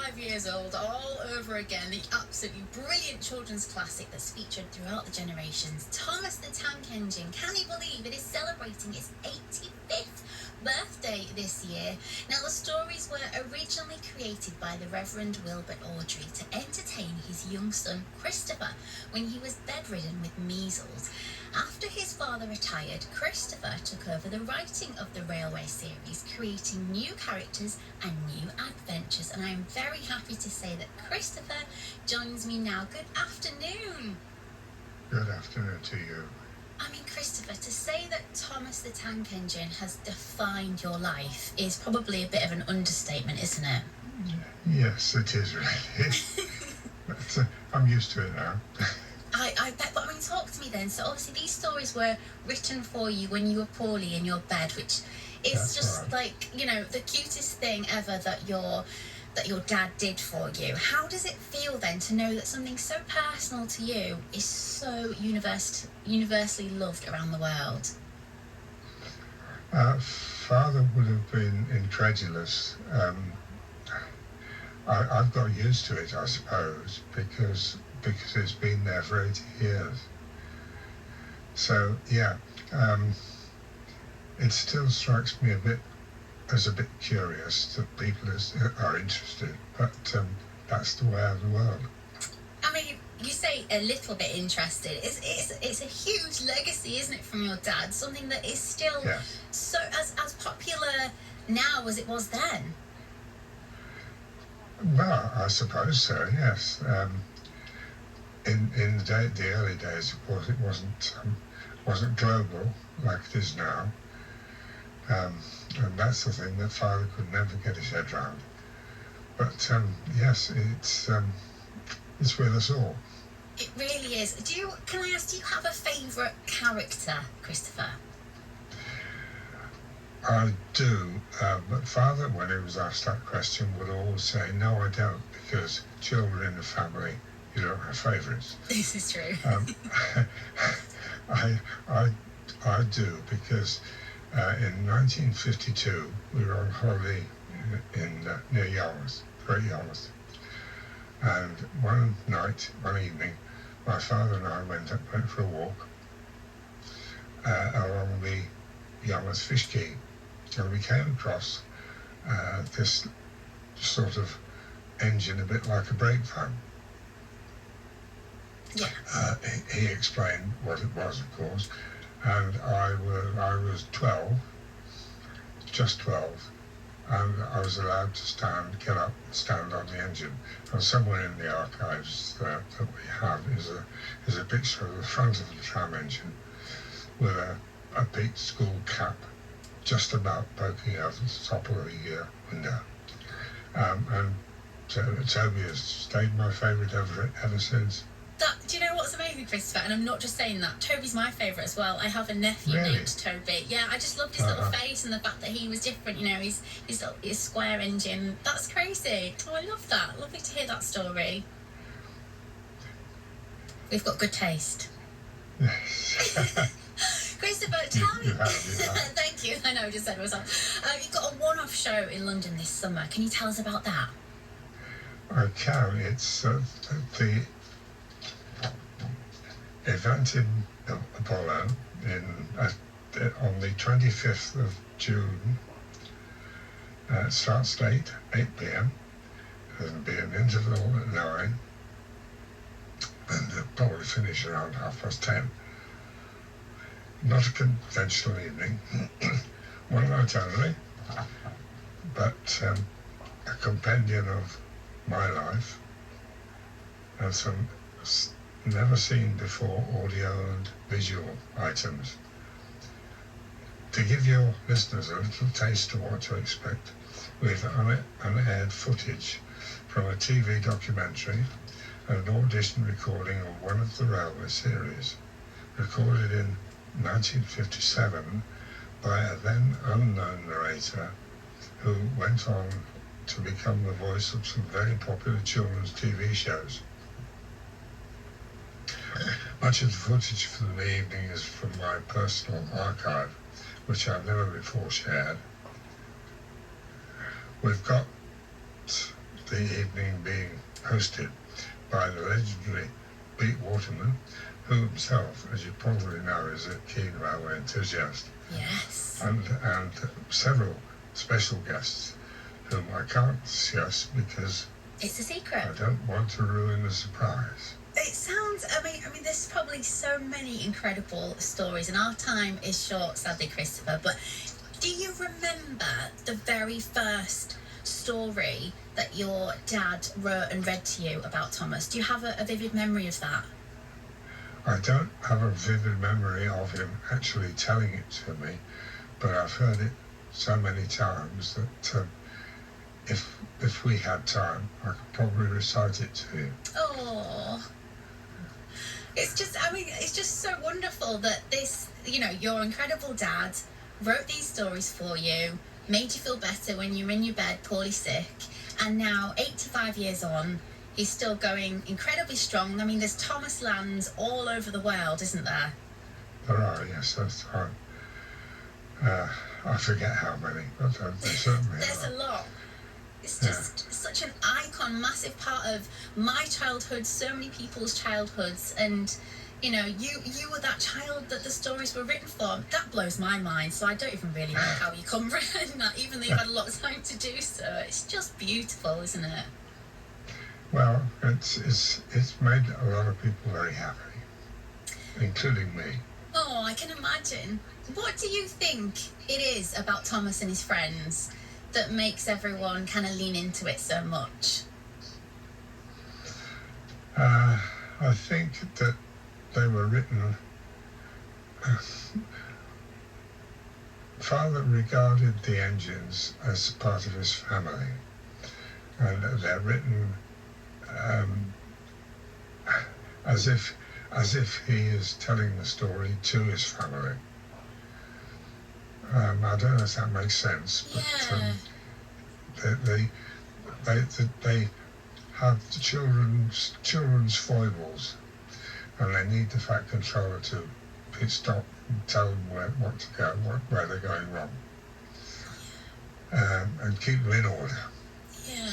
5 years old, all over again. The absolutely brilliant children's classic that's featured throughout the generations. Thomas the Tank Engine. Can you believe it is celebrating its 85th birthday this year? Now, the stories were originally created by the Reverend Wilbert Awdry to entertain his young son Christopher when he was bedridden with measles. After his father retired, Christopher took over the writing of the Railway series, creating new characters and new adventures. And I am very happy to say that Christopher joins me now. Good afternoon. Good afternoon to you. I mean, Christopher, to say that Thomas the Tank Engine has defined your life is probably a bit of an understatement, isn't it? Yes, it is really. But I'm used to it now. I bet, but I mean, talk to me then. So obviously these stories were written for you when you were poorly in your bed, which is That's just right. like, you know, the cutest thing ever that your dad did for you. How does it feel then to know that something so personal to you is so universally loved around the world? Father would have been incredulous. I've got used to it, I suppose, because it's been there for 80 years. So, yeah, it still strikes me a bit curious that people are interested, but that's the way of the world. I mean, you say a little bit interested. It's a huge legacy, isn't it, from your dad? Something that is still so as popular now as it was then. Well, I suppose so. Yes. In the early days, of course, it wasn't global like it is now, and that's the thing that Father could never get his head round. But yes, it's with us all. It really is. Can I ask, do you have a favourite character, Christopher? I do, but Father, when he was asked that question, would always say, "No, I don't," because children in the family, you don't have favourites. This is true. I do, because in 1952 we were on holiday near Yarmouth, Great Yarmouth, and one evening, my father and I went for a walk along the Yarmouth Fish Quay, and we came across this sort of engine, a bit like a brake van. Yes. He explained what it was, of course, and I was 12, just 12, and I was allowed to get up and stand on the engine. And somewhere in the archives that we have is a picture of the front of the tram engine with a peaked school cap just about poking over the top of the window. And Toby has stayed my favourite ever since. Do you know what's amazing, Christopher? And I'm not just saying that. Toby's my favourite as well. I have a nephew named Toby. Yeah, I just loved his little face and the fact that he was different. You know, his square engine. That's crazy. Oh, I love that. Lovely to hear that story. We've got good taste. Yes. Christopher, tell me. You have. Thank you. I know, I just said myself. You've got a one-off show in London this summer. Can you tell us about that? I can. It's the event in Apollo on the 25th of June. Starts late, 8 p.m. There'll be an interval at 9, and they'll probably finish around 10:30. Not a conventional evening, one night only, but a compendium of my life and some never seen before audio and visual items. To give your listeners a little taste of what to expect, we've unaired footage from a TV documentary and an audition recording of one of the Railway series, recorded in 1957 by a then unknown narrator who went on to become the voice of some very popular children's TV shows. Much of the footage for the evening is from my personal archive, which I've never before shared. We've got the evening being hosted by the legendary Pete Waterman, who himself, as you probably know, is a keen railway enthusiast. Yes. And several special guests whom I can't discuss because it's a secret. I don't want to ruin the surprise. It sounds, I mean, there's probably so many incredible stories, and our time is short, sadly, Christopher, but do you remember the very first story that your dad wrote and read to you about Thomas? Do you have a vivid memory of that? I don't have a vivid memory of him actually telling it to me, but I've heard it so many times that if we had time, I could probably recite it to you. Oh, it's just so wonderful that this, your incredible dad wrote these stories for you, made you feel better when you were in your bed poorly sick, and now 85 years on, he's still going incredibly strong. I mean, there's Thomas Lands all over the world, isn't there? There are, yes, that's right. I forget how many, but there certainly there's are. A lot. It's just such an icon, massive part of my childhood, so many people's childhoods, and you were that child that the stories were written for. That blows my mind, so I don't even really know how you comprehend that, even though you've had a lot of time to do so. It's just beautiful, isn't it? Well, it's made a lot of people very happy, including me. Oh, I can imagine. What do you think it is about Thomas and his friends that makes everyone kind of lean into it so much? I think that they were written. Father regarded the engines as part of his family, and they're written as if he is telling the story to his family. I don't know if that makes sense, but they have the children's foibles, and they need the Fat Controller to pit stop and tell them what to go, where they're going wrong, and keep them in order. Yeah.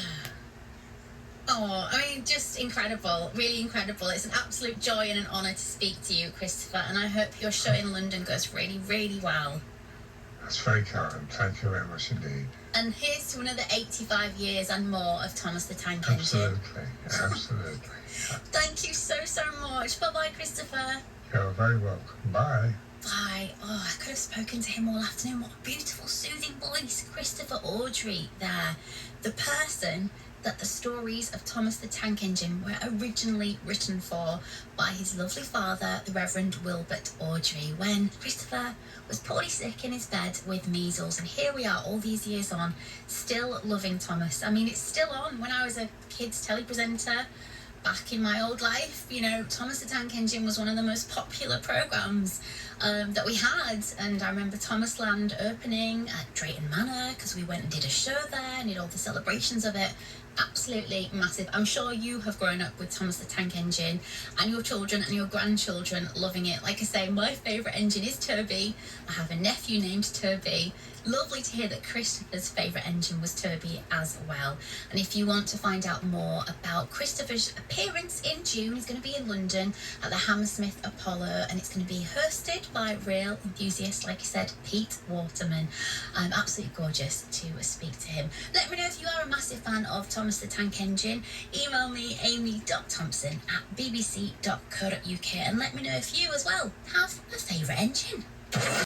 Oh, I mean, just incredible, really incredible. It's an absolute joy and an honour to speak to you, Christopher, and I hope your show in London goes really, really well. That's very kind. Thank you very much indeed. And here's to another 85 years and more of Thomas the Tank Engine. Absolutely, absolutely. Thank you so, so much. Bye-bye, Christopher. You're very welcome. Bye. Bye. Oh, I could have spoken to him all afternoon. What a beautiful, soothing voice. Christopher Awdry there. The person that the stories of Thomas the Tank Engine were originally written for by his lovely father, the Reverend Wilbert Awdry, when Christopher was poorly sick in his bed with measles. And here we are all these years on, still loving Thomas. I mean, it's still on. When I was a kids telepresenter back in my old life, Thomas the Tank Engine was one of the most popular programmes that we had. And I remember Thomas Land opening at Drayton Manor because we went and did a show there and did all the celebrations of it. Absolutely massive. I'm sure you have grown up with Thomas the Tank Engine and your children and your grandchildren loving it. Like I say, my favourite engine is Toby. I have a nephew named Toby. Lovely to hear that Christopher's favourite engine was Toby as well. And if you want to find out more about Christopher's appearance in June, he's going to be in London at the Hammersmith Apollo, and it's going to be hosted by real enthusiast, like I said, Pete Waterman. Absolutely gorgeous to speak to him. Let me know if you are a massive fan of Thomas the Tank Engine. Email me amy.thompson@bbc.co.uk and let me know if you as well have a favourite engine.